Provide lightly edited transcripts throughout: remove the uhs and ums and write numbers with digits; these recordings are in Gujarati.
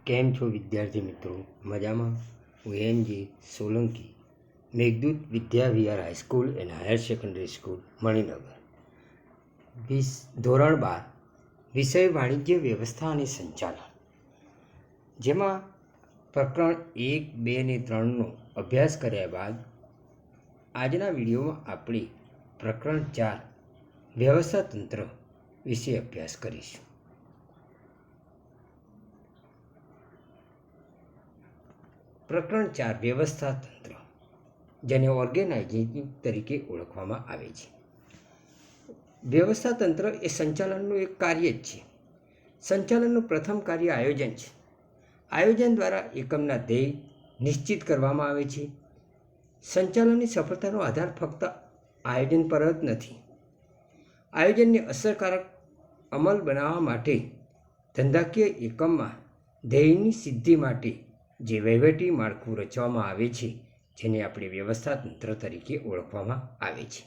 કેમ છો વિદ્યાર્થી મિત્રો? મજામાં? હું N G Solanki, Meghdoot Vidya Vihar high school and higher secondary school Maninagar, ધોરણ 12, વિષય વાણિજ્ય વ્યવસ્થા અને સંચાલન, જેમાં પ્રકરણ 1, 2 અને 3નો અભ્યાસ કર્યા બાદ આજના વિડીયોમાં આપણે પ્રકરણ 4 વ્યવસ્થા તંત્ર વિશે અભ્યાસ કરીશું. પ્રકરણ 4 વ્યવસ્થા તંત્ર, જેને ઓર્ગેનાઇઝિંગ તરીકે ઓળખવામાં આવે છે. વ્યવસ્થા તંત્ર એ સંચાલનનું એક કાર્ય જ છે. સંચાલનનું પ્રથમ કાર્ય આયોજન છે. આયોજન દ્વારા એકમના ધ્યેય નિશ્ચિત કરવામાં આવે છે. સંચાલનની સફળતાનો આધાર ફક્ત આયોજન પર જ નથી. આયોજનને અસરકારક અમલ બનાવવા માટે ધંધાકીય એકમમાં ધ્યેયની સિદ્ધિ માટે જે વહીવટી માળખું રચવામાં આવે છે, જેને આપણે વ્યવસ્થા તંત્ર તરીકે ઓળખવામાં આવે છે.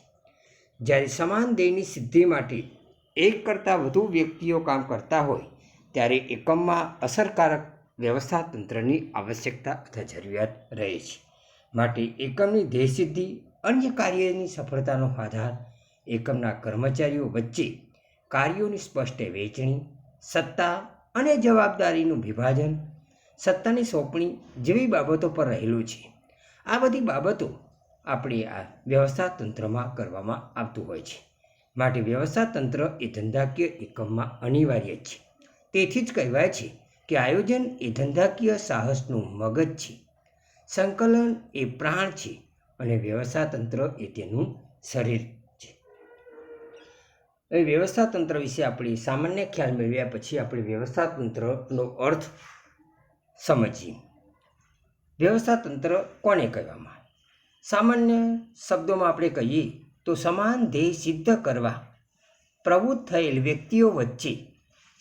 જ્યારે સમાન ધ્યેયની સિદ્ધિ માટે એક કરતાં વધુ વ્યક્તિઓ કામ કરતા હોય ત્યારે એકમમાં અસરકારક વ્યવસ્થા તંત્રની આવશ્યકતા અથવા જરૂરિયાત રહે છે. માટે એકમની ધ્યેય સિદ્ધિ અન્ય કાર્યની સફળતાનો આધાર એકમના કર્મચારીઓ વચ્ચે કાર્યોની સ્પષ્ટ વહેંચણી, સત્તા અને જવાબદારીનું વિભાજન, સત્તાની સોંપણી જેવી બાબતો પર રહેલું છે. આ બધી બાબતો આપણે આ વ્યવસ્થા તંત્રમાં કરવામાં આવતું હોય છે. માટે વ્યવસ્થા તંત્ર એ ધંધાકીય એકમમાં અનિવાર્ય છે. તેથી જ કહેવાય છે કે આયોજન એ ધંધાકીય સાહસનું મગજ છે, સંકલન એ પ્રાણ છે અને વ્યવસ્થા તંત્ર એ તેનું શરીર છે. હવે વ્યવસ્થા તંત્ર વિશે આપણે સામાન્ય ખ્યાલ મેળવ્યા પછી આપણે વ્યવસ્થા તંત્રનો અર્થ સમજીએ. વ્યવસ્થા તંત્ર કોને કહેવામાં આવે? સામાન્ય શબ્દોમાં આપણે કહીએ તો સમાન ધ્યેય સિદ્ધ કરવા પ્રવૃત્ત થયેલ વ્યક્તિઓ વચ્ચે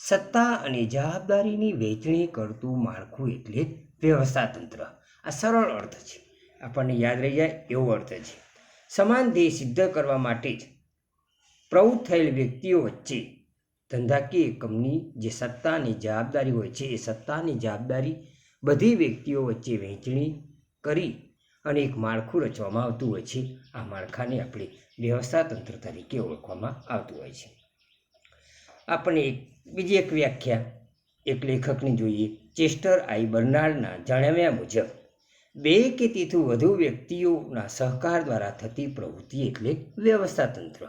સત્તા અને જવાબદારીની વહેંચણી કરતું માળખું એટલે વ્યવસ્થા તંત્ર. આ સરળ અર્થ છે, આપણને યાદ રહી જાય એવો અર્થ છે. સમાન ધ્યેય સિદ્ધ કરવા માટે જ પ્રવૃત્ત થયેલ વ્યક્તિઓ વચ્ચે ધંધાકીય એકમની જે સત્તા અને જવાબદારી હોય છે, એ સત્તા અને જવાબદારી બધી વ્યક્તિઓ વચ્ચે વહેંચણી કરી અને એક માળખું રચવામાં આવતું હોય છે. આ માળખાને આપણે વ્યવસ્થા તંત્ર તરીકે ઓળખવામાં આવતું હોય છે. આપણે બીજી એક વ્યાખ્યા એક લેખકની જોઈએ. ચેસ્ટર આઈ બર્નાર્ડના જણાવ્યા મુજબ 2 કે તેથી વધુ વ્યક્તિઓના સહકાર દ્વારા થતી પ્રવૃત્તિ એટલે વ્યવસ્થા તંત્ર.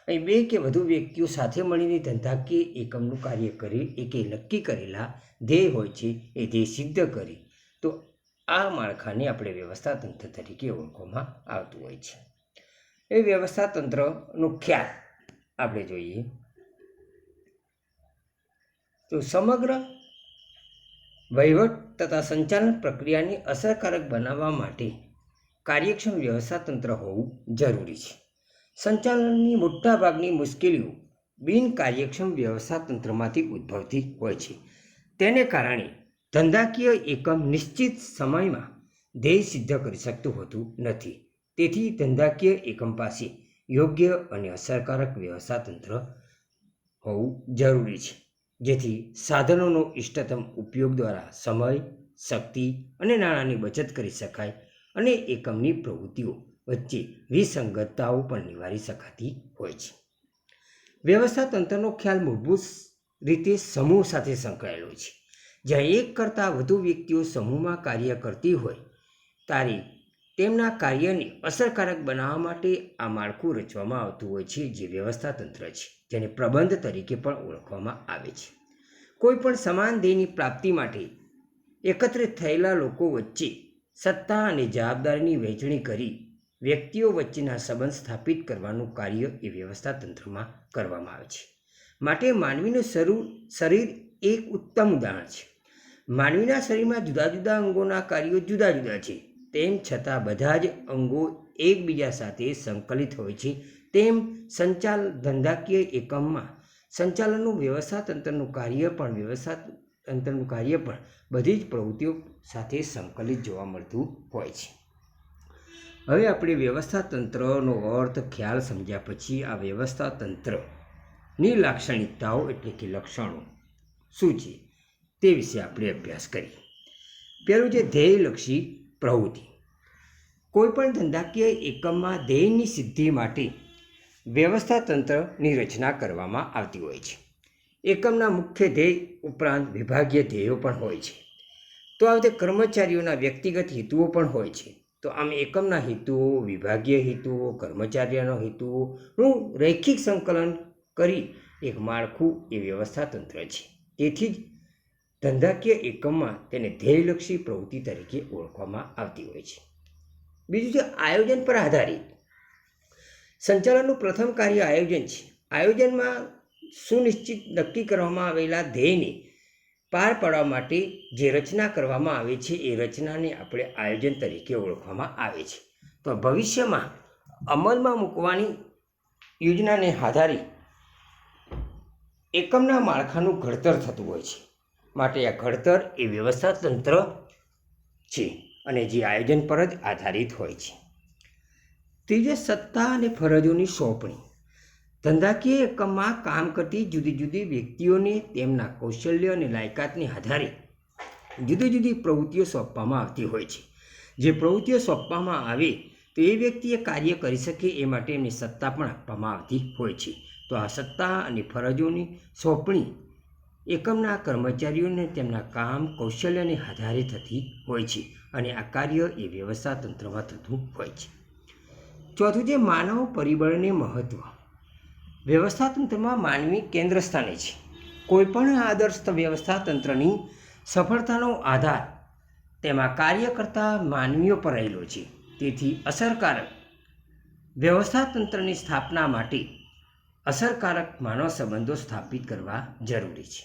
અહીં 2 કે વધુ વ્યક્તિઓ સાથે મળીને ધંધાકીય એકમનું કાર્ય કરી એકે નક્કી કરેલા ધ્યેય હોય છે, એ ધ્યેય સિદ્ધ કરી તો આ માળખાને આપણે વ્યવસ્થા તંત્ર તરીકે ઓળખવામાં આવતું હોય છે. એ વ્યવસ્થા તંત્રનો ખ્યાલ આપણે જોઈએ તો સમગ્ર વહીવટ તથા સંચાલન પ્રક્રિયાને અસરકારક બનાવવા માટે કાર્યક્ષમ વ્યવસ્થા તંત્ર હોવું જરૂરી છે. સંચાલનની મોટાભાગની મુશ્કેલીઓ બિનકાર્યક્ષમ વ્યવસ્થા તંત્રમાંથી ઉદ્ભવતી હોય છે. તેને કારણે ધંધાકીય એકમ નિશ્ચિત સમયમાં ધ્યેય સિદ્ધ કરી શકતું હોતું નથી. તેથી ધંધાકીય એકમ પાસે યોગ્ય અને અસરકારક વ્યવસ્થા તંત્ર હોવું જરૂરી છે, જેથી સાધનોનો ઇષ્ટતમ ઉપયોગ દ્વારા સમય, શક્તિ અને નાણાંની બચત કરી શકાય અને એકમની પ્રવૃત્તિઓ વચ્ચે વિસંગતતાઓ પણ નિવારી શકાતી હોય છે. વ્યવસ્થા તંત્રનો ખ્યાલ મૂળભૂત રીતે સમૂહ સાથે સંકળાયેલો છે. જ્યાં એક કરતાં વધુ વ્યક્તિઓ સમૂહમાં કાર્ય કરતી હોય ત્યારે તેમના કાર્યને અસરકારક બનાવવા માટે આ માળખું રચવામાં આવતું હોય છે, જે વ્યવસ્થા તંત્ર છે, જેને પ્રબંધ તરીકે પણ ઓળખવામાં આવે છે. કોઈ પણ સમાન ધ્યેયની પ્રાપ્તિ માટે એકત્રિત થયેલા લોકો વચ્ચે સત્તા અને જવાબદારીની વહેંચણી કરી વ્યક્તિઓ વચ્ચેના સંબંધ સ્થાપિત કરવાનું કાર્ય એ વ્યવસ્થા તંત્રમાં કરવામાં આવે છે. માટે માનવીનું શરીર એક ઉત્તમ ઉદાહરણ છે. માનવીના શરીરમાં જુદા જુદા અંગોના કાર્યો જુદા જુદા છે. તેમ છતાં બધા જ અંગો એકબીજા સાથે સંકલિત હોય છે. તેમ ધંધાકીય એકમમાં સંચાલનનું વ્યવસ્થા તંત્રનું કાર્ય પણ બધી જ પ્રવૃત્તિઓ સાથે સંકલિત જોવા મળતું હોય છે. હવે આપણે વ્યવસ્થા તંત્રનો અર્થ ખ્યાલ સમજ્યા પછી આ વ્યવસ્થા તંત્રની લાક્ષણિકતાઓ એટલે કે લક્ષણો શું છે તે વિશે આપણે અભ્યાસ કરીએ. પહેલું છે ધ્યેયલક્ષી પ્રવૃત્તિ. કોઈપણ ધંધાકીય એકમમાં ધ્યેયની સિદ્ધિ માટે વ્યવસ્થા તંત્રની રચના કરવામાં આવતી હોય છે. એકમના મુખ્ય ધ્યેય ઉપરાંત વિભાગીય ધ્યેયો પણ હોય છે. તો આ રીતે કર્મચારીઓના વ્યક્તિગત હેતુઓ પણ હોય છે. તો આમ એકમના હેતુઓ, વિભાગીય હેતુઓ, કર્મચારીઓના હેતુઓનું રૈખિક સંકલન કરી એક માળખું એ વ્યવસ્થા તંત્ર છે. તેથી જ ધંધાકીય એકમમાં તેને ધ્યેયલક્ષી પ્રવૃત્તિ તરીકે ઓળખવામાં આવતી હોય છે. બીજું છે આયોજન પર આધારિત. સંચાલનનું પ્રથમ કાર્ય આયોજન છે. આયોજનમાં સુનિશ્ચિત નક્કી કરવામાં આવેલા ધ્યેયને પાર પાડવા માટે જે રચના કરવામાં આવે છે એ રચનાને આપણે આયોજન તરીકે ઓળખવામાં આવે છે. તો ભવિષ્યમાં અમલમાં મૂકવાની યોજનાને આધારે એકમના માળખાનું ઘડતર થતું હોય છે. માટે આ ઘડતર એ વ્યવસ્થા તંત્ર છે અને જે આયોજન પર જ આધારિત હોય છે. ત્રીજું સત્તા અને ફરજોની સોંપણી. ધંધાકીય એકમમાં કામ કરતી જુદી જુદી વ્યક્તિઓને તેમના કૌશલ્ય અને લાયકાતને આધારે જુદી જુદી પ્રવૃત્તિઓ સોંપવામાં આવતી હોય છે. જે પ્રવૃત્તિઓ સોંપવામાં આવે તો એ વ્યક્તિએ કાર્ય કરી શકે એ માટે એમની સત્તા પણ આપવામાં આવતી હોય છે. તો આ સત્તા અને ફરજોની સોંપણી એકમના કર્મચારીઓને તેમના કામ કૌશલ્યને આધારે થતી હોય છે અને આ કાર્ય એ વ્યવસ્થા તંત્રમાં થતું હોય છે. ચોથું છે માનવ પરિબળને મહત્ત્વ. વ્યવસ્થા તંત્રમાં માનવી કેન્દ્ર સ્થાને છે. કોઈપણ આદર્શ વ્યવસ્થા તંત્રની સફળતાનો આધાર તેમાં કાર્ય કરતા માનવીઓ પર રહેલો છે. તેથી અસરકારક વ્યવસ્થા તંત્રની સ્થાપના માટે અસરકારક માનવ સંબંધો સ્થાપિત કરવા જરૂરી છે.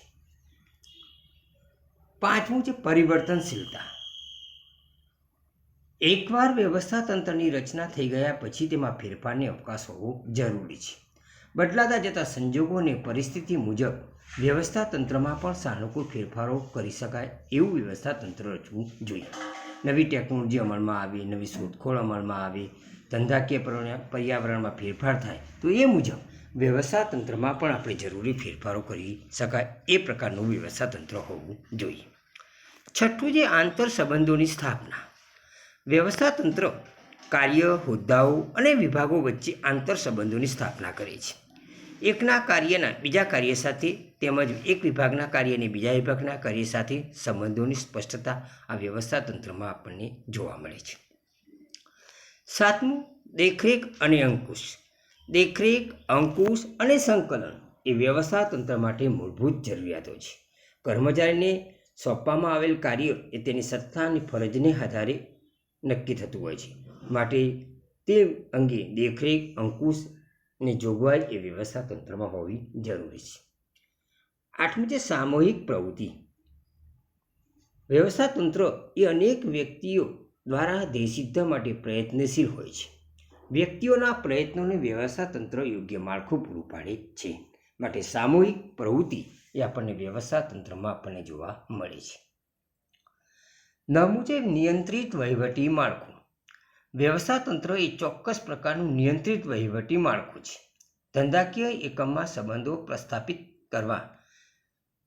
પાંચમું છે પરિવર્તનશીલતા. એકવાર વ્યવસ્થા તંત્રની રચના થઈ ગયા પછી તેમાં ફેરફારને અવકાશ હોવો જરૂરી છે. બદલાતા જતા સંજોગો અને પરિસ્થિતિ મુજબ વ્યવસ્થા તંત્રમાં પણ સાનુકૂળ ફેરફારો કરી શકાય એવું વ્યવસ્થા તંત્ર રચવું જોઈએ. નવી ટેકનોલોજી અમલમાં આવે, નવી શોધખોળ અમલમાં આવે, ધંધાકીય પર્યાવરણમાં ફેરફાર થાય તો એ મુજબ વ્યવસ્થા તંત્રમાં પણ આપણે જરૂરી ફેરફારો કરી શકાય એ પ્રકારનું વ્યવસ્થા તંત્ર હોવું જોઈએ. છઠ્ઠું છે આંતર સંબંધોની સ્થાપના. વ્યવસ્થા તંત્ર કાર્ય, હોદ્દાઓ અને વિભાગો વચ્ચે આંતર સંબંધોની સ્થાપના કરે છે. એકના કાર્યના બીજા કાર્ય સાથે તેમજ એક વિભાગના કાર્યને બીજા વિભાગના કાર્ય સાથે સંબંધોની સ્પષ્ટતા આ વ્યવસ્થા તંત્રમાં આપણને જોવા મળે છે. સાતમું દેખરેખ અને અંકુશ. દેખરેખ, અંકુશ અને સંકલન એ વ્યવસ્થા તંત્ર માટે મૂળભૂત જરૂરિયાતો છે. કર્મચારીને સોંપવામાં આવેલ કાર્ય એ તેની સત્તા અને ફરજને આધારે નક્કી થતું હોય છે. માટે તે અંગે દેખરેખ, અંકુશ અને જોગવાઈ એ વ્યવસ્થા તંત્રમાં હોવી જરૂરી છે. આઠમું છે સામૂહિક પ્રવૃત્તિ. વ્યવસ્થા તંત્ર એ અનેક વ્યક્તિઓ દ્વારા ધ્યેય સિદ્ધ માટે પ્રયત્નશીલ હોય છે. વ્યક્તિઓના પ્રયત્નોને વ્યવસ્થા તંત્ર યોગ્ય માળખું પૂરું પાડે છે. માટે સામૂહિક પ્રવૃત્તિ એ આપણને વ્યવસ્થા તંત્રમાં આપણને જોવા મળે છે. નવમું છે નિયંત્રિત વહીવટી માળખું. વ્યવસ્થા તંત્ર એ ચોક્કસ પ્રકારનું નિયંત્રિત વહીવટી માળખું છે. ધંધાકીય એકમમાં સંબંધો પ્રસ્થાપિત કરવા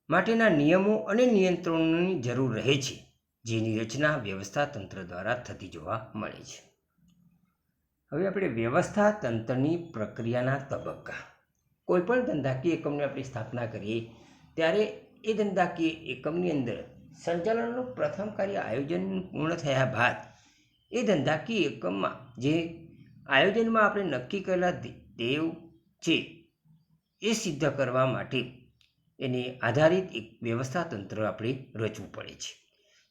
માટેના નિયમો અને નિયંત્રણોની જરૂર રહે છે, જેની રચના વ્યવસ્થા તંત્ર દ્વારા થતી જોવા મળે છે. હવે આપણે વ્યવસ્થા તંત્રની પ્રક્રિયાના તબક્કા. કોઈપણ ધંધાકીય એકમની આપણે સ્થાપના કરીએ ત્યારે એ ધંધાકીય એકમની અંદર સંચાલનનું પ્રથમ કાર્ય આયોજન પૂર્ણ થયા બાદ એ ધંધાકીય એકમમાં જે આયોજનમાં આપણે નક્કી કરેલા ધ્યેયો છે એ સિદ્ધ કરવા માટે એને આધારિત એક વ્યવસ્થા તંત્ર આપણે રચવું પડે છે.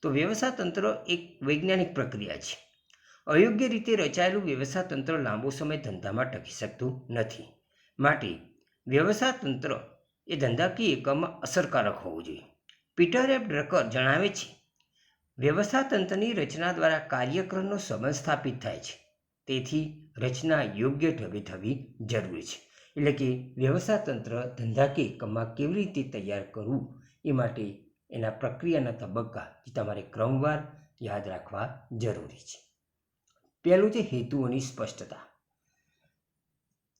તો વ્યવસ્થા તંત્ર એક વૈજ્ઞાનિક પ્રક્રિયા છે. અયોગ્ય રીતે રચાયેલું વ્યવસ્થા તંત્ર લાંબો સમય ધંધામાં ટકી શકતું નથી. માટે વ્યવસ્થા તંત્ર એ ધંધાકીય એકમમાં અસરકારક હોવું જોઈએ. પીટર એફ ડ્રકર જણાવે છે, વ્યવસ્થા તંત્રની રચના દ્વારા કાર્યક્રમનો સંબંધ સ્થાપિત થાય છે. તેથી રચના યોગ્ય ઢબે થવી જરૂરી છે. એટલે કે વ્યવસ્થા તંત્ર ધંધાકીય એકમમાં કેવી રીતે તૈયાર કરવું એ માટે એના પ્રક્રિયાના તબક્કા જે તમારે ક્રમવાર યાદ રાખવા જરૂરી છે. પહેલું છે હેતુઓની સ્પષ્ટતા.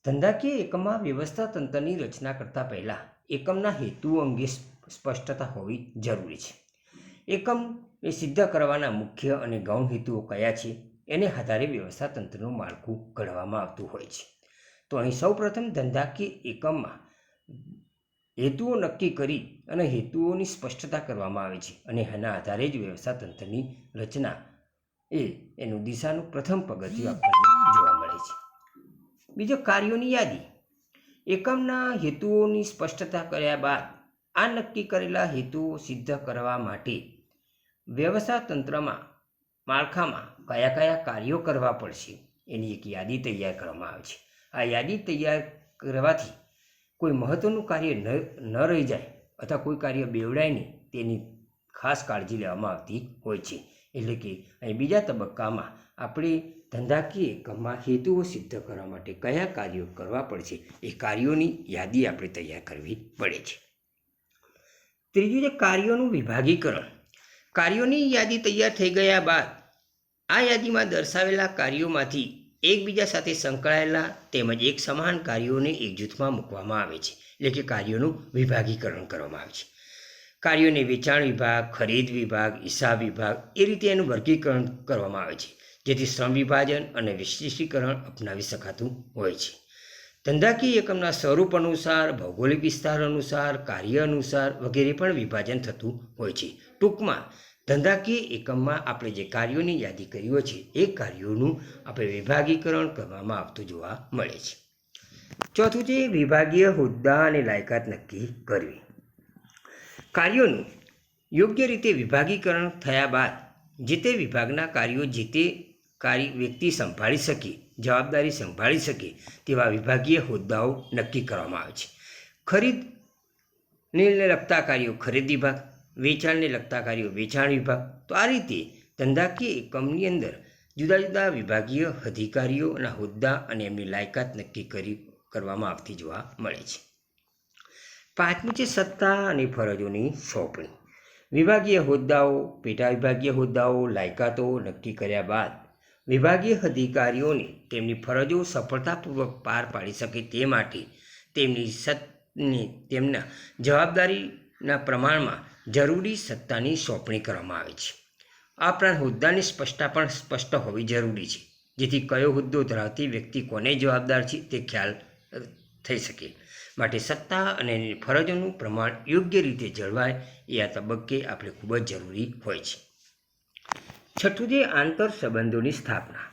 ધંધાકીય એકમમાં વ્યવસ્થા તંત્રની રચના કરતા પહેલા એકમના હેતુઓ અંગે સ્પષ્ટતા હોવી જરૂરી છે. એકમ એ સિદ્ધ કરવાના મુખ્ય અને ગૌણ હેતુઓ કયા છે એને આધારે વ્યવસ્થા તંત્રનું માળખું ઘડવામાં આવતું હોય છે. તો અહીં સૌપ્રથમ ધંધાકીય એકમમાં હેતુઓ નક્કી કરી અને હેતુઓની સ્પષ્ટતા કરવામાં આવે છે અને એના આધારે જ વ્યવસ્થા તંત્રની રચના એનું દિશાનું પ્રથમ પગથિયું આપણને જોવા મળે છે. બીજો, કાર્યોની યાદી. એકમના હેતુઓની સ્પષ્ટતા કર્યા બાદ આ નક્કી કરેલા હેતુઓ સિદ્ધ કરવા માટે વ્યવસ્થા તંત્રમાં માળખામાં કયા કયા કાર્યો કરવા પડશે એની એક યાદી તૈયાર કરવામાં આવે છે. આ યાદી તૈયાર કરવાથી કોઈ મહત્ત્વનું કાર્ય ન રહી જાય અથવા કોઈ કાર્ય બેવડાય નહીં તેની ખાસ કાળજી લેવામાં આવતી હોય છે. એટલે કે અહીં બીજા તબક્કામાં આપણે ધંધાકીય એકમમાં હેતુઓ સિદ્ધ કરવા માટે કયા કાર્યો કરવા પડશે એ કાર્યોની યાદી આપણે તૈયાર કરવી પડે છે. ત્રીજું છે કાર્યોનું વિભાગીકરણ. કાર્યોની યાદી તૈયાર થઈ ગયા બાદ આ યાદીમાં દર્શાવેલા કાર્યોમાંથી એકબીજા સાથે સંકળાયેલા તેમજ એક સમાન કાર્યોને એક જૂથમાં મૂકવામાં આવે છે. એટલે કે કાર્યોનું વિભાગીકરણ કરવામાં આવે છે. કાર્યોને વેચાણ વિભાગ, ખરીદ વિભાગ, હિસાબ વિભાગ એ રીતે એનું વર્ગીકરણ કરવામાં આવે છે, જેથી શ્રમ વિભાજન અને વિશેષીકરણ અપનાવી શકાતું હોય છે. ધંધાકીય એકમના સ્વરૂપ અનુસાર, ભૌગોલિક વિસ્તાર અનુસાર, કાર્ય અનુસાર વગેરે પણ વિભાજન થતું હોય છે. ટૂંકમાં ધંધાકીય એકમમાં આપણે જે કાર્યોની યાદી કરી હોય છે એ કાર્યોનું આપણે વિભાગીકરણ કરવામાં આવતું જોવા મળે છે. ચોથું છે વિભાગીય હોદ્દા અને લાયકાત નક્કી કરવી. કાર્યોનું યોગ્ય રીતે વિભાગીકરણ થયા બાદ જે તે વિભાગના કાર્યો જે તે વ્યક્તિ સંભાળી શકે, જવાબદારી સંભાળી શકે તેવા વિભાગીય હોદ્દાઓ નક્કી કરવામાં આવે છે. ખરીદને લગતા કાર્યો ખરીદ વિભાગ, વેચાણને લગતા કાર્યો વેચાણ વિભાગ. તો આ રીતે ધંધાકીય એકમની અંદર જુદા જુદા વિભાગીય અધિકારીઓના હોદ્દા અને એમની લાયકાત નક્કી કરવામાં આવતી જોવા મળે છે. પાંચમું છે સત્તા અને ફરજોની સોંપણી. વિભાગીય હોદ્દાઓ, પેટા વિભાગીય હોદ્દાઓ, લાયકાતો નક્કી કર્યા બાદ વિભાગીય અધિકારીઓને તેમની ફરજો સફળતાપૂર્વક પાર પાડી શકે તે માટે તેમના જવાબદારીના પ્રમાણમાં જરૂરી સત્તાની સોંપણી કરવામાં આવે છે. આ ઉપરાંત હોદ્દાની સ્પષ્ટતા પણ સ્પષ્ટ હોવી જરૂરી છે, જેથી કયો હોદ્દો ધરાવતી વ્યક્તિ કોને જવાબદાર છે તે ખ્યાલ થઈ શકે. માટે સત્તા અને ફરજોનું પ્રમાણ યોગ્ય રીતે જળવાય એ આ તબક્કે આપણે ખૂબ જ જરૂરી હોય છે. છઠ્ઠું છે આંતર સંબંધોની સ્થાપના.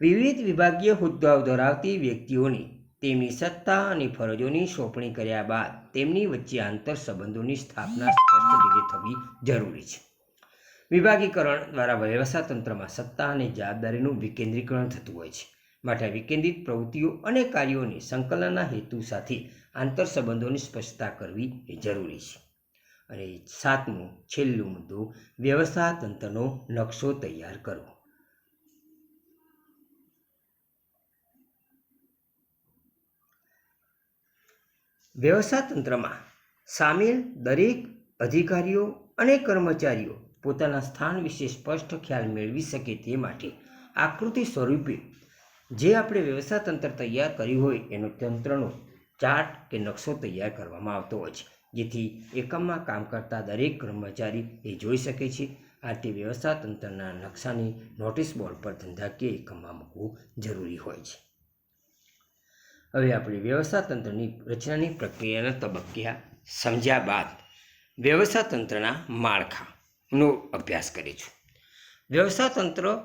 વિવિધ વિભાગીય હોદ્દાઓ ધરાવતી વ્યક્તિઓની તેમની સત્તા અને ફરજોની સોંપણી કર્યા બાદ તેમની વચ્ચે આંતર સંબંધોની સ્થાપના સ્પષ્ટ રીતે થવી જરૂરી છે. વિભાગીકરણ દ્વારા વ્યવસ્થા તંત્રમાં સત્તા અને જવાબદારીનું વિકેન્દ્રીકરણ થતું હોય છે. માટે વિકેન્દ્રિત પ્રવૃત્તિઓ અને કાર્યોની સંકલનના હેતુ સાથે આંતર સંબંધોની સ્પષ્ટતા કરવી એ જરૂરી છે. અને સાતમું છેલ્લું મુદ્દો વ્યવસ્થા તંત્રનો નકશો તૈયાર કરવો. વ્યવસ્થા તંત્રમાં સામેલ દરેક અધિકારીઓ અને કર્મચારીઓ પોતાના સ્થાન વિશે સ્પષ્ટ ખ્યાલ મેળવી શકે તે માટે આકૃતિ સ્વરૂપે જે આપણે વ્યવસ્થા તંત્ર તૈયાર કર્યું હોય એનો તંત્રનો ચાર્ટ કે નકશો તૈયાર કરવામાં આવતો હોય છે, જેથી એકમમાં કામ કરતા દરેક કર્મચારી એ જોઈ શકે છે. આ તે વ્યવસ્થા તંત્રના નકશાની નોટિસ બોર્ડ પર ધંધાકીય એકમમાં મૂકવું જરૂરી હોય છે. હવે આપણે વ્યવસ્થા તંત્રની રચનાની પ્રક્રિયાના તબક્કા સમજ્યા બાદ વ્યવસ્થા તંત્રના માળખાનો અભ્યાસ કરીશું. વ્યવસ્થા તંત્રનું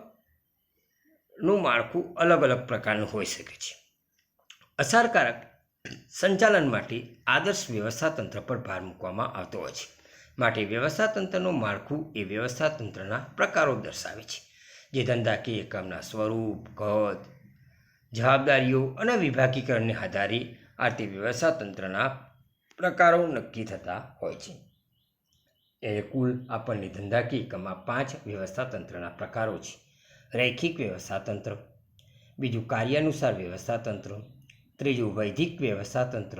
માળખું અલગ અલગ પ્રકારનું હોઈ શકે છે. અસરકારક સંચાલન માટે આદર્શ વ્યવસ્થા તંત્ર પર ભાર મૂકવામાં આવતો હોય છે. માટે વ્યવસ્થા તંત્રનું માળખું એ વ્યવસ્થા તંત્રના પ્રકારો દર્શાવે છે, જે ધંધાકીય એકમના સ્વરૂપ, કદ, જવાબદારીઓ અને વિભાગીકરણને આધારે આ તે વ્યવસ્થા તંત્રના પ્રકારો નક્કી થતા હોય છે. કુલ આપણને ધંધાકીય એકમમાં 5 વ્યવસ્થા તંત્રના પ્રકારો છે. રૈખિક વ્યવસ્થા તંત્ર, બીજું કાર્યાનુસાર વ્યવસ્થા તંત્ર, ત્રીજું વૈધિક વ્યવસ્થા તંત્ર,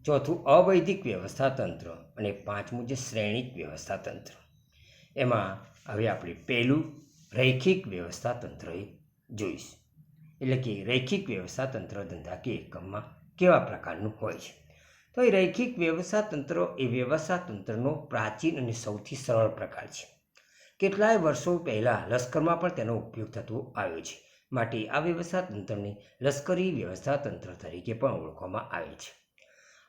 ચોથું અવૈધિક વ્યવસ્થા તંત્ર અને પાંચમું છે શ્રેણિક વ્યવસ્થા તંત્ર. એમાં હવે આપણે પહેલું રૈખિક વ્યવસ્થા તંત્ર જોઈશું. એટલે કે રૈખિક વ્યવસ્થા તંત્ર ધંધાકીય એકમમાં કેવા પ્રકારનું હોય છે. તો એ રૈખિક વ્યવસ્થાતંત્ર એ વ્યવસ્થાતંત્રનો પ્રાચીન અને સૌથી સરળ પ્રકાર છે. કેટલાય વર્ષો પહેલાં લશ્કરમાં પણ તેનો ઉપયોગ થતો આવ્યો છે. માટે આ વ્યવસ્થાતંત્રને લશ્કરી વ્યવસ્થાતંત્ર તરીકે પણ ઓળખવામાં આવે છે.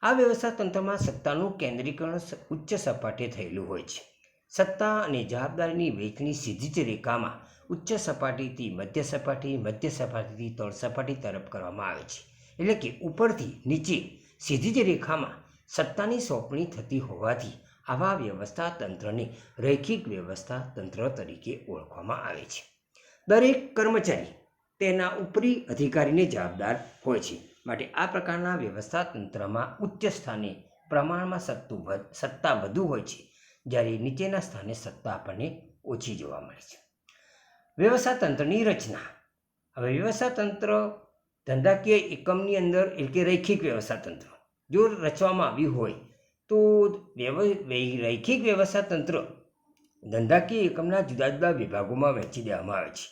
આ વ્યવસ્થાતંત્રમાં સત્તાનું કેન્દ્રીકરણ ઉચ્ચ સપાટીએ થયેલું હોય છે. સત્તા અને જવાબદારીની વહેંચણી સીધી જ રેખામાં ઉચ્ચ સપાટીથી મધ્ય સપાટી, મધ્ય સપાટીથી તળ સપાટી તરફ કરવામાં આવે છે. એટલે કે ઉપરથી નીચે સીધી જ રેખામાં સત્તાની સોંપણી થતી હોવાથી આવા વ્યવસ્થાતંત્રને રૈખિક વ્યવસ્થાતંત્ર તરીકે ઓળખવામાં આવે છે. દરેક કર્મચારી તેના ઉપરી અધિકારીને જવાબદાર હોય છે. માટે આ પ્રકારના વ્યવસ્થાતંત્રમાં ઉચ્ચ સ્થાને પ્રમાણમાં સત્તા વધુ હોય છે, જ્યારે નીચેના સ્થાને સત્તા આપણને ઓછી જોવા મળે છે. વ્યવસ્થાતંત્રની રચના. હવે વ્યવસ્થાતંત્ર ધંધાકીય એકમની અંદર એટલે કે રૈખિક વ્યવસ્થાતંત્ર જો રચવામાં આવ્યું હોય તો રૈખિક વ્યવસ્થાતંત્ર ધંધાકીય એકમના જુદા જુદા વિભાગોમાં વહેંચી દેવામાં આવે છે,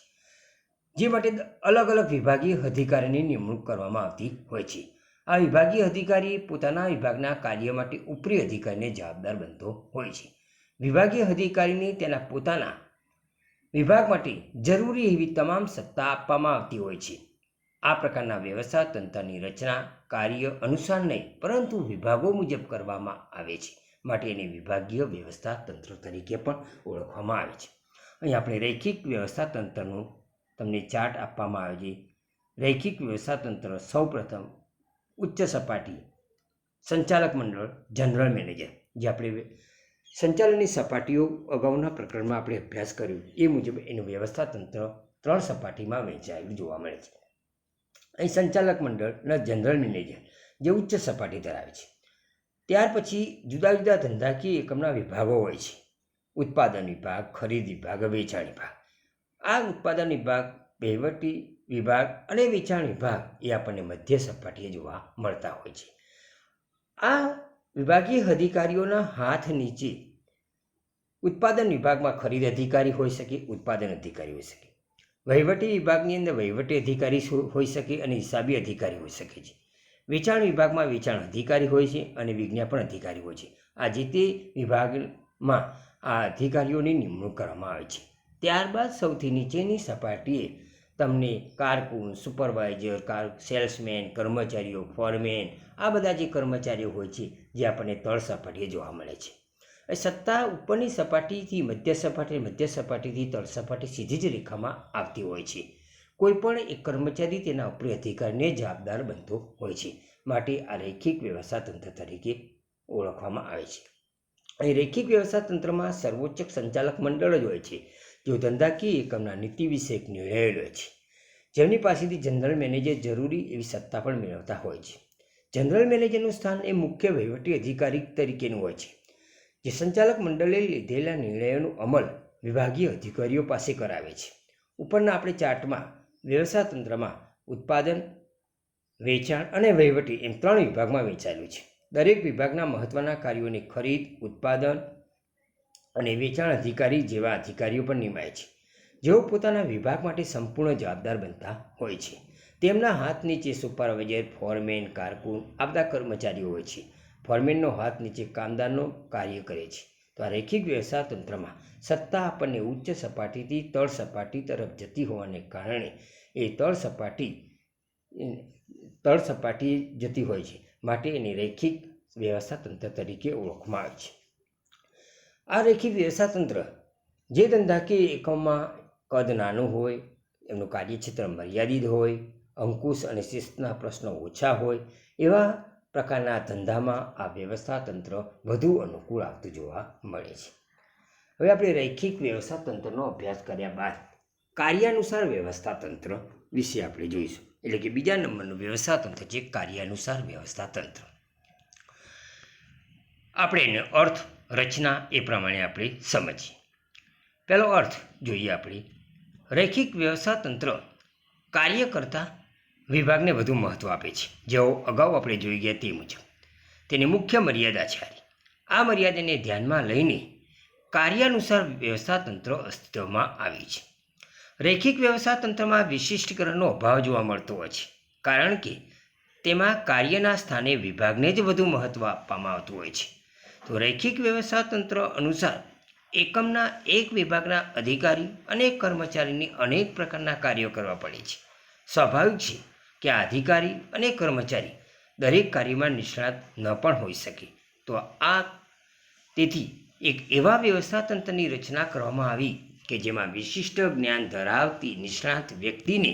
જે માટે અલગ અલગ વિભાગીય અધિકારીની નિમણૂક કરવામાં આવતી હોય છે. આ વિભાગીય અધિકારી પોતાના વિભાગના કાર્ય માટે ઉપરી અધિકારીને જવાબદાર બનતો હોય છે. વિભાગીય અધિકારીને તેના પોતાના વિભાગ માટે જરૂરી એવી તમામ સત્તા આપવામાં આવતી હોય છે. આ પ્રકારના વ્યવસ્થાતંત્રની રચના કાર્ય અનુસાર નહીં પરંતુ વિભાગો મુજબ કરવામાં આવે છે, માટે એને વિભાગીય વ્યવસ્થાતંત્ર તરીકે પણ ઓળખવામાં આવે છે. અહીં આપણે રૈખિક વ્યવસ્થાતંત્રનું તમને ચાર્ટ આપવામાં આવે છે. રૈખિક વ્યવસ્થાતંત્ર સૌપ્રથમ ઉચ્ચ સપાટી સંચાલક મંડળ જનરલ મેનેજર, જે આપણે સંચાલનની સપાટીઓ અગાઉના પ્રકરણમાં આપણે અભ્યાસ કર્યો એ મુજબ એનું વ્યવસ્થાતંત્ર 3 સપાટીમાં વહેંચાયેલું જોવા મળે છે. અહીં સંચાલક મંડળના જનરલ મેનેજર જે ઉચ્ચ સપાટી ધરાવે છે. ત્યાર પછી જુદા જુદા ધંધાકીય એકમના વિભાગો હોય છે. ઉત્પાદન વિભાગ, ખરીદ વિભાગ, વેચાણ વિભાગ. આ ઉત્પાદન વિભાગ, વહીવટી વિભાગ અને વેચાણ વિભાગ એ આપણને મધ્ય સપાટીએ જોવા મળતા હોય છે. આ વિભાગીય અધિકારીઓના હાથ નીચે ઉત્પાદન વિભાગમાં ખરીદ અધિકારી હોઈ શકે, ઉત્પાદન અધિકારી હોઈ શકે. વહીવટી વિભાગની અંદર વહીવટી અધિકારી હોઈ શકે અને હિસાબી અધિકારી હોઈ શકે છે. વેચાણ વિભાગમાં વેચાણ અધિકારી હોય છે અને વિજ્ઞાપન અધિકારી હોય છે. આ જે તે વિભાગમાં આ અધિકારીઓની નિમણૂક કરવામાં આવે છે. ત્યારબાદ સૌથી નીચેની સપાટીએ તમને કારકુન, સુપરવાઇઝર, સેલ્સમેન, કર્મચારીઓ, ફોરમેન, આ બધા જે કર્મચારીઓ હોય છે જે આપણને તળ સપાટીએ જોવા મળે છે. સત્તા ઉપરની સપાટીથી મધ્ય સપાટી, મધ્ય સપાટીથી તળ સપાટી સીધી જ રેખામાં આવતી હોય છે. કોઈ પણ એક કર્મચારી તેના ઉપરી અધિકારીને જવાબદાર બનતો હોય છે, માટે આ રૈખિક વ્યવસ્થાતંત્ર તરીકે ઓળખવામાં આવે છે. અહીં રૈખિક વ્યવસ્થાતંત્રમાં સર્વોચ્ચ સંચાલક મંડળ જ હોય છે, જેઓ ધંધાકીય એકમના નીતિ વિષયક નિર્ણયો લે છે, જેમની પાસેથી જનરલ મેનેજર જરૂરી એવી સત્તા પણ મેળવતા હોય છે. જનરલ મેનેજરનું સ્થાન એ મુખ્ય વહીવટી અધિકારી તરીકેનું હોય છે, જે સંચાલક મંડળે લીધેલા નિર્ણયોનો અમલ વિભાગીય અધિકારીઓ પાસે કરાવે છે. ઉપરના આપણે ચાર્ટમાં વ્યવસ્થાતંત્રમાં ઉત્પાદન, વેચાણ અને વહીવટી એમ 3 વિભાગમાં વહેંચાયેલું છે. દરેક વિભાગના મહત્વના કાર્યોને ખરીદ, ઉત્પાદન અને વેચાણ અધિકારી જેવા અધિકારીઓ પણ નિમાય છે, જેઓ પોતાના વિભાગ માટે સંપૂર્ણ જવાબદાર બનતા હોય છે. તેમના હાથ નીચે સુપરવાઇઝર, ફોરમેન, કારકુન આ બધા કર્મચારીઓ હોય છે. ફોરમેનનો હાથ નીચે કામદારનો કાર્ય કરે છે. તો આ રૈખિક વ્યવસ્થાતંત્રમાં સત્તા આપણને ઉચ્ચ સપાટીથી તળ સપાટી તરફ જતી હોવાને કારણે એ તળ સપાટી જતી હોય છે, માટે એને રૈખિક વ્યવસ્થાતંત્ર તરીકે ઓળખવામાં આવે છે. આ રૈખિક વ્યવસ્થાતંત્ર જે ધંધાકીય એકમમાં કદ નાનું હોય, એમનું કાર્યક્ષેત્ર મર્યાદિત હોય, અંકુશ અને શિસ્તના પ્રશ્નો ઓછા હોય, એવા પ્રકારના ધંધામાં આ વ્યવસ્થાતંત્ર વધુ અનુકૂળ આવતું જોવા મળે છે. હવે આપણે રૈખિક વ્યવસ્થાતંત્રનો અભ્યાસ કર્યા બાદ કાર્યાનુસાર વ્યવસ્થાતંત્ર વિશે આપણે જોઈશું. એટલે કે બીજા નંબરનું વ્યવસ્થાતંત્ર છે કાર્યાનુસાર વ્યવસ્થાતંત્ર. આપણે એનો અર્થ, રચના એ પ્રમાણે આપણે સમજીએ. પહેલો અર્થ જોઈએ આપણે. રૈખિક વ્યવસ્થાતંત્ર કાર્ય કરતા વિભાગને વધુ મહત્ત્વ આપે છે, જેઓ અગાઉ આપણે જોઈ ગયા તે મુજબ. તેની મુખ્ય મર્યાદા છે. આ મર્યાદાને ધ્યાનમાં લઈને કાર્યાનુસાર વ્યવસ્થાતંત્ર અસ્તિત્વમાં આવી છે. રૈખિક વ્યવસ્થાતંત્રમાં વિશિષ્ટીકરણનો અભાવ જોવા મળતો હોય છે, કારણ કે તેમાં કાર્યના સ્થાને વિભાગને જ વધુ મહત્ત્વ આપવામાં આવતું હોય છે. તો રૈખિક વ્યવસ્થા તંત્ર અનુસાર એકમના એક વિભાગના અધિકારી અને કર્મચારીની અનેક પ્રકારના કાર્યો કરવા પડે છે. સ્વાભાવિક છે કે આ અધિકારી અને કર્મચારી દરેક કાર્યમાં નિષ્ણાત ન પણ હોઈ શકે. તો તેથી એક એવા વ્યવસ્થા તંત્રની રચના કરવામાં આવી કે જેમાં વિશિષ્ટ જ્ઞાન ધરાવતી નિષ્ણાત વ્યક્તિને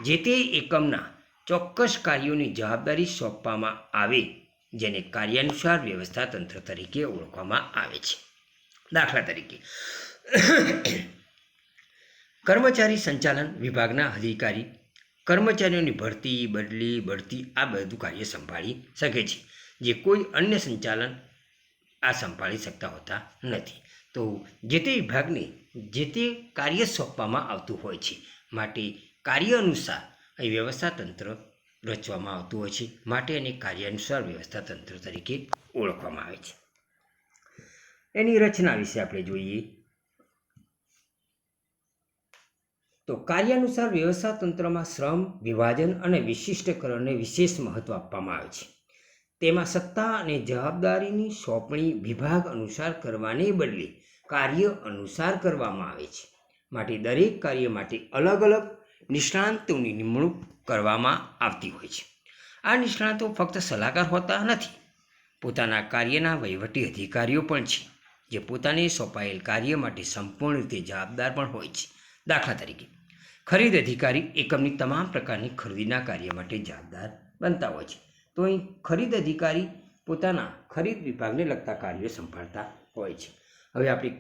જે તે એકમના ચોક્કસ કાર્યોની જવાબદારી સોંપવામાં આવે, જેને કાર્યાનુસાર વ્યવસ્થા તંત્ર તરીકે ઓળખવામાં આવે છે. દાખલા તરીકે કર્મચારી સંચાલન વિભાગના અધિકારી કર્મચારીઓની ભરતી, બદલી, બઢતી આ બધું કાર્ય સંભાળી શકે છે, જે કોઈ અન્ય સંચાલન આ સંભાળી શકતા હોતા નથી. તો જે તે વિભાગને જે તે કાર્ય સોંપવામાં આવતું હોય છે, માટે કાર્ય અનુસાર અહીં વ્યવસ્થા તંત્ર રચવામાં આવતું હોય છે, માટે એને કાર્યાનુસાર વ્યવસ્થા તંત્ર તરીકે ઓળખવામાં આવે છે. એની રચના વિશે આપણે જોઈએ તો કાર્યાનુસાર વ્યવસ્થા તંત્રમાં શ્રમ વિભાજન અને વિશિષ્ટકરણને વિશેષ મહત્વ આપવામાં આવે છે. તેમાં સત્તા અને જવાબદારીની સોંપણી વિભાગ અનુસાર કરવાને બદલે કાર્ય અનુસાર કરવામાં આવે છે. માટે દરેક કાર્ય માટે અલગ અલગ નિષ્ણાતોની નિમણૂક કરવામાં આવતી હોય છે. આ નિષ્ણાતો ફક્ત સલાહકાર હોતા નથી, પોતાના કાર્યના વહીવટી અધિકારીઓ પણ છે, જે પોતાને સોંપાયેલ કાર્ય માટે સંપૂર્ણ રીતે જવાબદાર પણ હોય છે. દાખલા તરીકે ખરીદ અધિકારી એકમની તમામ પ્રકારની ખરીદીના કાર્ય માટે જવાબદાર બનતા હોય છે. તો અહીં ખરીદ અધિકારી પોતાના ખરીદ વિભાગને લગતા કાર્યો સંભાળતા હોય છે. હવે આપણે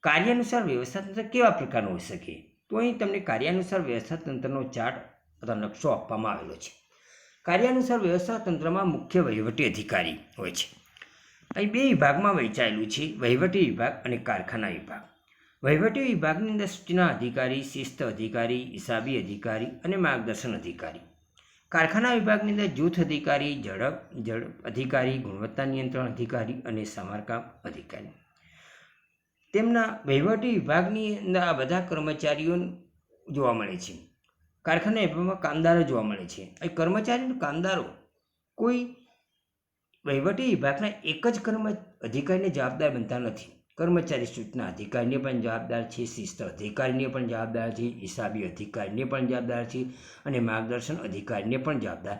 કાર્યાનુસાર વ્યવસ્થા તંત્ર કેવા પ્રકારનું હોઈ શકે, તો અહીં તમને કાર્યાનુસાર વ્યવસ્થા તંત્રનો ચાર્ટ અથવા નકશો આપવામાં આવેલો છે. કાર્યાનુસાર વ્યવસ્થા તંત્રમાં મુખ્ય વહીવટી અધિકારી હોય છે. અહીં બે વિભાગમાં વહેંચાયેલું છે, વહીવટી વિભાગ અને કારખાના વિભાગ. વહીવટી વિભાગની અંદર સૂચના અધિકારી, શિસ્ત અધિકારી, હિસાબી અધિકારી અને માર્ગદર્શન અધિકારી. કારખાના વિભાગની અંદર જૂથ અધિકારી, ઝડપ અધિકારી, ગુણવત્તા નિયંત્રણ અધિકારી અને સમારકામ અધિકારી. તેમના વહીવટી વિભાગની અંદર આ બધા કર્મચારીઓ જોવા મળે છે. કારખાના વિભાગમાં કામદારો જોવા મળે છે. અહીં કર્મચારી કામદારો કોઈ વહીવટી વિભાગના એક જ અધિકારીને જવાબદાર બનતા નથી. કર્મચારી સૂચના અધિકારીને પણ જવાબદાર છે, શિસ્ત અધિકારીને પણ જવાબદાર છે, હિસાબી અધિકારીને પણ જવાબદાર છે અને માર્ગદર્શન અધિકારીને પણ જવાબદાર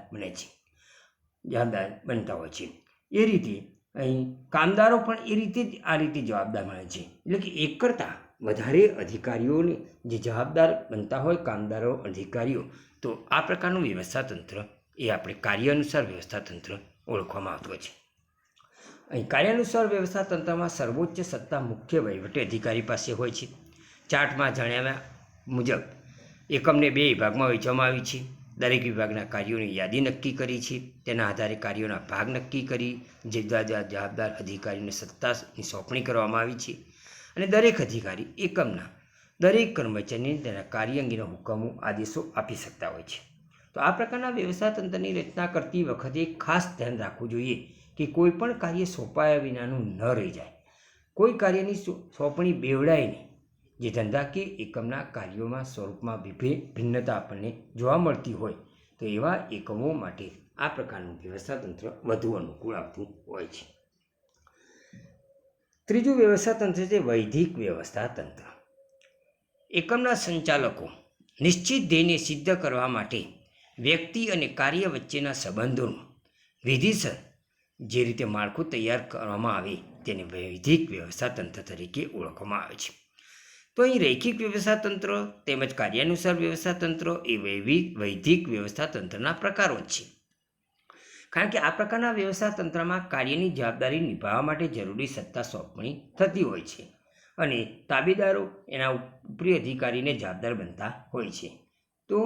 બનતા હોય છે. એ રીતે અહીં કામદારો પણ એ રીતે જ આ રીતે જવાબદાર બને છે. એટલે કે એક કરતાં વધારે અધિકારીઓને જે જવાબદાર બનતા હોય કામદારો, અધિકારીઓ, તો આ પ્રકારનું વ્યવસ્થા તંત્ર એ આપણે કાર્ય અનુસાર વ્યવસ્થા તંત્ર ઓળખવામાં આવતું હોય છે. અહીં કાર્યાનુસાર વ્યવસ્થા તંત્રમાં સર્વોચ્ચ સત્તા મુખ્ય વહીવટી અધિકારી પાસે હોય છે. ચાર્ટમાં જણાવ્યા મુજબ એકમને બે વિભાગમાં વહેંચવામાં આવી છે. દરેક વિભાગના કાર્યોની યાદી નક્કી કરી છે. તેના આધારે કાર્યોના ભાગ નક્કી કરી જુદા જુદા જવાબદાર અધિકારીને સત્તાની સોંપણી કરવામાં આવી છે અને દરેક અધિકારી એકમના દરેક કર્મચારીને તેના કાર્ય અંગેના હુકમો, આદેશો આપી શકતા હોય છે. તો આ પ્રકારના વ્યવસ્થા તંત્રની રચના કરતી વખતે ખાસ ધ્યાન રાખવું જોઈએ કે કોઈ પણ કાર્ય સોંપાયા વિનાનું ન રહી જાય. કોઈ કાર્યની સોંપણી બેવડાય નહીં. જે ધંધાકીય એકમના કાર્યોમાં સ્વરૂપમાં ભિન્નતા આપણને જોવા મળતી હોય, તો એવા એકમો માટે આ પ્રકારનું વ્યવસ્થા તંત્ર વધુ અનુકૂળ આવતું હોય છે. ત્રીજું વ્યવસ્થા તંત્ર છે વૈધિક વ્યવસ્થા તંત્ર. એકમના સંચાલકો નિશ્ચિત ધ્યેયને સિદ્ધ કરવા માટે વ્યક્તિ અને કાર્ય વચ્ચેના સંબંધોનું વિધિસર જે રીતે માળખું તૈયાર કરવામાં આવે તેને વૈધિક વ્યવસ્થા તંત્ર તરીકે ઓળખવામાં આવે છે. તો અહીં રૈખિક વ્યવસ્થા તંત્ર તેમજ કાર્યાનુસાર વ્યવસ્થા તંત્ર એ વૈધિક વ્યવસ્થા તંત્રના પ્રકારો જ છે. કારણ કે આ પ્રકારના વ્યવસ્થા તંત્રમાં કાર્યની જવાબદારી નિભાવવા માટે જરૂરી સત્તા સોંપણી થતી હોય છે અને તાબેદારો એના ઉપરી અધિકારીને જવાબદાર બનતા હોય છે. તો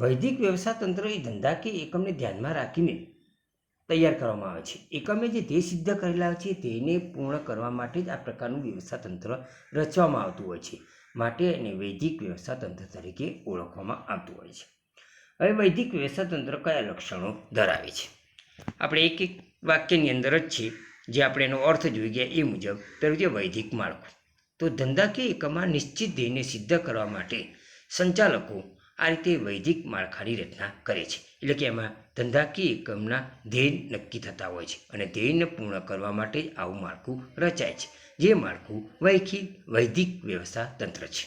વૈધિક વ્યવસ્થા તંત્ર એ ધંધાકીય એકમને ધ્યાનમાં રાખીને તૈયાર કરવામાં આવે છે. એકમે જે ધ્યેય સિદ્ધ કરેલા છે તેને પૂર્ણ કરવા માટે જ આ પ્રકારનું વ્યવસ્થા તંત્ર રચવામાં આવતું હોય છે. માટે એને વૈધિક વ્યવસ્થા તંત્ર તરીકે ઓળખવામાં આવતું હોય છે. હવે વૈધિક વ્યવસ્થા તંત્ર કયા લક્ષણો ધરાવે છે, આપણે એક એક વાક્યની અંદર જ છે જે આપણે એનો અર્થ જોઈ ગયા એ મુજબ. પહેલું છે વૈધિક માળખું. તો ધંધાકીય એકમમાં નિશ્ચિત ધ્યેયને સિદ્ધ કરવા માટે સંચાલકો આ રીતે વૈદિક માળખાની રચના કરે છે. એટલે કે એમાં ધંધાકીય એકમના ધ્યેય નક્કી થતા હોય છે અને ધ્યેયને પૂર્ણ કરવા માટે જ આવું માળખું રચાય છે, જે માળખું વૈદિક વ્યવસ્થા તંત્ર છે.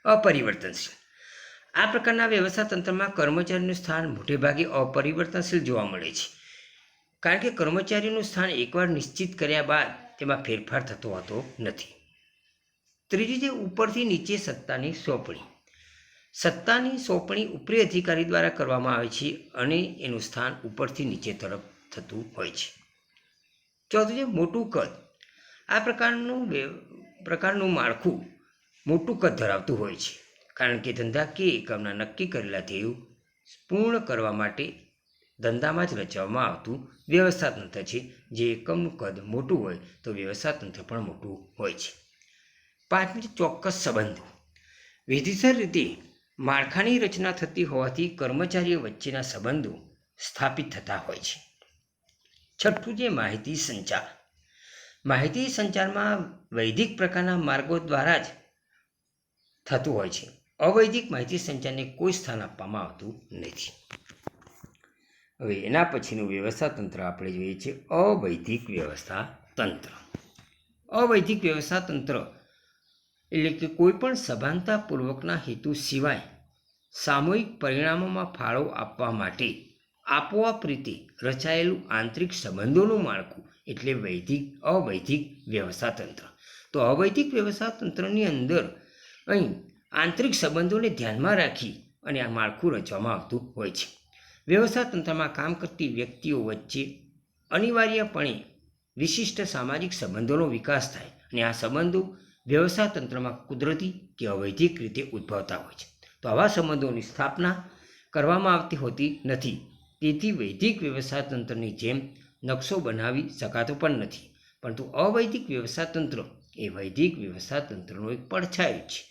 અપરિવર્તનશીલ. આ પ્રકારના વ્યવસ્થા તંત્રમાં કર્મચારીનું સ્થાન મોટે ભાગે અપરિવર્તનશીલ જોવા મળે છે, કારણ કે કર્મચારીનું સ્થાન એકવાર નિશ્ચિત કર્યા બાદ તેમાં ફેરફાર થતો હોતો નથી. ત્રીજું છે ઉપરથી નીચે સત્તાની સોંપણી. સત્તાની સોંપણી ઉપરી અધિકારી દ્વારા કરવામાં આવે છે અને એનું સ્થાન ઉપરથી નીચે તરફ થતું હોય છે. ચોથું છે મોટું કદ. આ પ્રકારનું માળખું મોટું કદ ધરાવતું હોય છે, કારણ કે ધંધાકીય એકમના નક્કી કરેલા ધ્યેયો પૂર્ણ કરવા માટે ધંધામાં જ રચવામાં આવતું વ્યવસ્થા તંત્ર છે. જે એકમનું કદ મોટું હોય તો વ્યવસ્થા તંત્ર પણ મોટું હોય છે. પાંચમું છે ચોક્કસ સંબંધો. વિધિસર રીતે માળખાની રચના થતી હોવાથી કર્મચારીઓ વચ્ચેના સંબંધો સ્થાપિત થતા હોય છે. છઠ્ઠું છે માહિતી સંચાર. માહિતી સંચારમાં વૈદિક પ્રકારના માર્ગો દ્વારા જ થતું હોય છે. અવૈદિક માહિતી સંચારને કોઈ સ્થાન આપવામાં આવતું નથી. હવે એના પછીનું વ્યવસ્થા તંત્ર આપણે જોઈએ છીએ અવૈદિક વ્યવસ્થા તંત્ર. અવૈદિક વ્યવસ્થા તંત્ર એટલે કે કોઈ પણ સભાનતાપૂર્વકના હેતુ સિવાય સામૂહિક પરિણામોમાં ફાળો આપવા માટે આપોઆપ રીતે રચાયેલું આંતરિક સંબંધોનું માળખું એટલે અવૈદિક વ્યવસ્થા તંત્ર. તો અવૈદિક વ્યવસ્થા તંત્રની અંદર અહીં આંતરિક સંબંધોને ધ્યાનમાં રાખી અને આ માળખું રચવામાં આવતું હોય છે. વ્યવસ્થા તંત્રમાં કામ કરતી વ્યક્તિઓ વચ્ચે અનિવાર્યપણે વિશિષ્ટ સામાજિક સંબંધોનો વિકાસ થાય અને આ સંબંધો વ્યવસ્થા તંત્રમાં કુદરતી કે અવૈધિક રીતે ઉદ્ભવતા હોય છે. તો આવા સંબંધોની સ્થાપના કરવામાં આવતી હોતી નથી. તેથી વૈદિક વ્યવસ્થા તંત્રની જેમ નકશો બનાવી શકાતો પણ નથી, પરંતુ અવૈદિક વ્યવસ્થા તંત્ર એ વૈદિક વ્યવસ્થા તંત્રનો એક પડછાયો છે.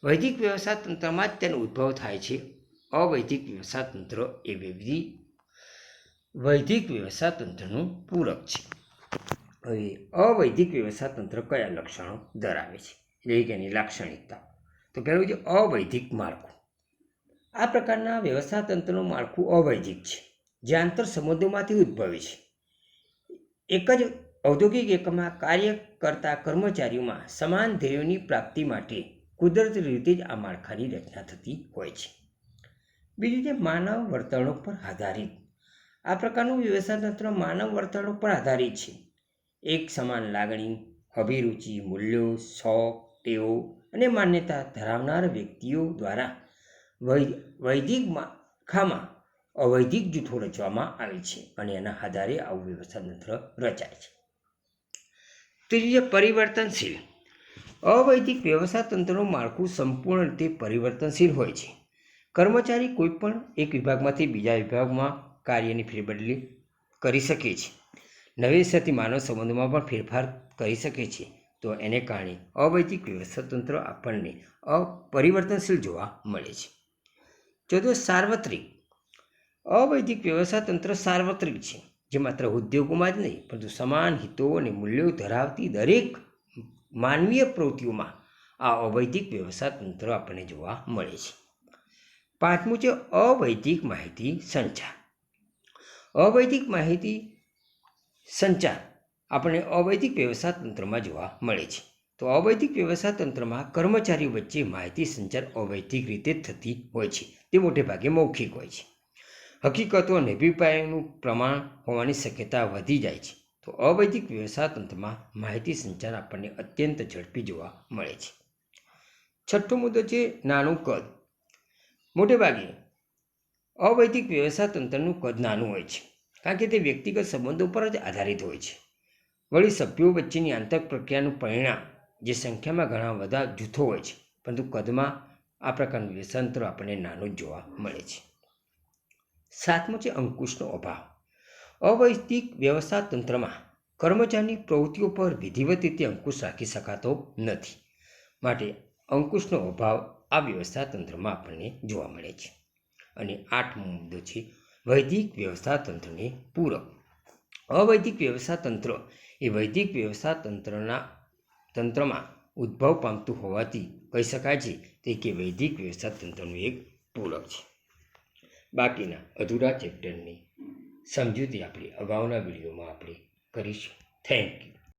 વૈદિક વ્યવસ્થા તંત્રમાં જ તેનો ઉદ્ભવ થાય છે. અવૈદિક વ્યવસ્થા તંત્ર એ વૈદિક વ્યવસ્થા તંત્રનું પૂરક છે. હવે અવૈદિક વ્યવસ્થા તંત્ર કયા લક્ષણો ધરાવે છે, એટલે કે એની લાક્ષણિકતા. તો પહેલું છે અવૈદિક માળખું. આ પ્રકારના વ્યવસ્થા તંત્રનું માળખું અવૈદિક છે, જે આંતર સંબંધોમાંથી ઉદ્ભવે છે. એક જ ઔદ્યોગિક એકમમાં કાર્ય કરતા કર્મચારીઓમાં સમાન ધ્યેયોની પ્રાપ્તિ માટે કુદરતી રીતે જ આ માળખાની રચના થતી હોય છે. બીજું છે માનવ વર્તણૂક પર આધારિત. આ પ્રકારનું વ્યવસ્થા તંત્ર માનવ વર્તણૂક પર આધારિત છે. એક સમાન લાગણી, અભિરુચિ, મૂલ્યો, શોખ, ટેવો અને માન્યતા ધરાવનાર વ્યક્તિઓ દ્વારા વૈદિક માળખામાં અવૈદિક જૂથો રચવામાં આવે છે અને એના આધારે આવું વ્યવસ્થા તંત્ર રચાય છે. ત્રીજું છે પરિવર્તનશીલ. અવૈદિક વ્યવસ્થા તંત્રનું માળખું સંપૂર્ણ રીતે પરિવર્તનશીલ હોય છે. કર્મચારી કોઈ પણ એક વિભાગમાંથી બીજા વિભાગમાં કાર્યની ફેરબદલી કરી શકે છે. નવેસરથી માનવ સંબંધોમાં પણ ફેરફાર કરી શકે છે. તો એને કારણે અવૈદિક વ્યવસ્થા તંત્ર આપણને પરિવર્તનશીલ જોવા મળે છે. ચોથું સાર્વત્રિક. અવૈદિક વ્યવસ્થા તંત્ર સાર્વત્રિક છે, જે માત્ર ઉદ્યોગોમાં જ નહીં પરંતુ સમાન હિતો અને મૂલ્યો ધરાવતી દરેક માનવીય પ્રવૃત્તિઓમાં આ અવૈદિક વ્યવસ્થા તંત્ર આપણને જોવા મળે છે. પાંચમું છે અવૈદિક માહિતી સંચાર. અવૈદિક માહિતી સંચાર આપણને અવૈદિક વ્યવસ્થા તંત્રમાં જોવા મળે છે. તો અવૈદિક વ્યવસ્થા તંત્રમાં કર્મચારીઓ વચ્ચે માહિતી સંચાર અવૈદિક રીતે થતી હોય છે. તે મોટે ભાગે મૌખિક હોય છે. હકીકતો અને અભિપ્રાયોનું પ્રમાણ હોવાની શક્યતા વધી જાય છે. તો અવૈદિક વ્યવસ્થા તંત્રમાં માહિતી સંચાર આપણને અત્યંત ઝડપી જોવા મળે છે. છઠ્ઠો મુદ્દો છે નાનું કદ. મોટે ભાગે અવૈદિક વ્યવસ્થા તંત્રનું કદ નાનું હોય છે, કારણ કે તે વ્યક્તિગત સંબંધો પર જ આધારિત હોય છે. વળી સભ્યો વચ્ચેની આંતરપ્રક્રિયાનું પરિણામ જે સંખ્યામાં ઘણા બધા જૂથો હોય છે, પરંતુ કદમાં આ પ્રકારનું વ્યવસ્થા તંત્ર આપણને નાનું જ જોવા મળે છે. સાતમું છે અંકુશનો અભાવ. અવૈદિક વ્યવસ્થા તંત્રમાં કર્મચારીની પ્રવૃત્તિઓ પર વિધિવત રીતે અંકુશ રાખી શકાતો નથી, માટે અંકુશનો અભાવ આ વ્યવસ્થા તંત્રમાં આપણને જોવા મળે છે. અને આઠમો મુદ્દો છે વૈદિક વ્યવસ્થા તંત્રને પૂરક. અવૈદિક વ્યવસ્થા તંત્ર એ વૈદિક વ્યવસ્થા તંત્રમાં ઉદ્ભવ પામતું હોવાથી કહી શકાય છે કે વૈદિક વ્યવસ્થા તંત્રનું એક પૂરક છે. બાકીના અધૂરા ચેપ્ટરની સમજૂતી આપણી અગાઉના વિડીયોમાં આપણે કરીશું. Thank you.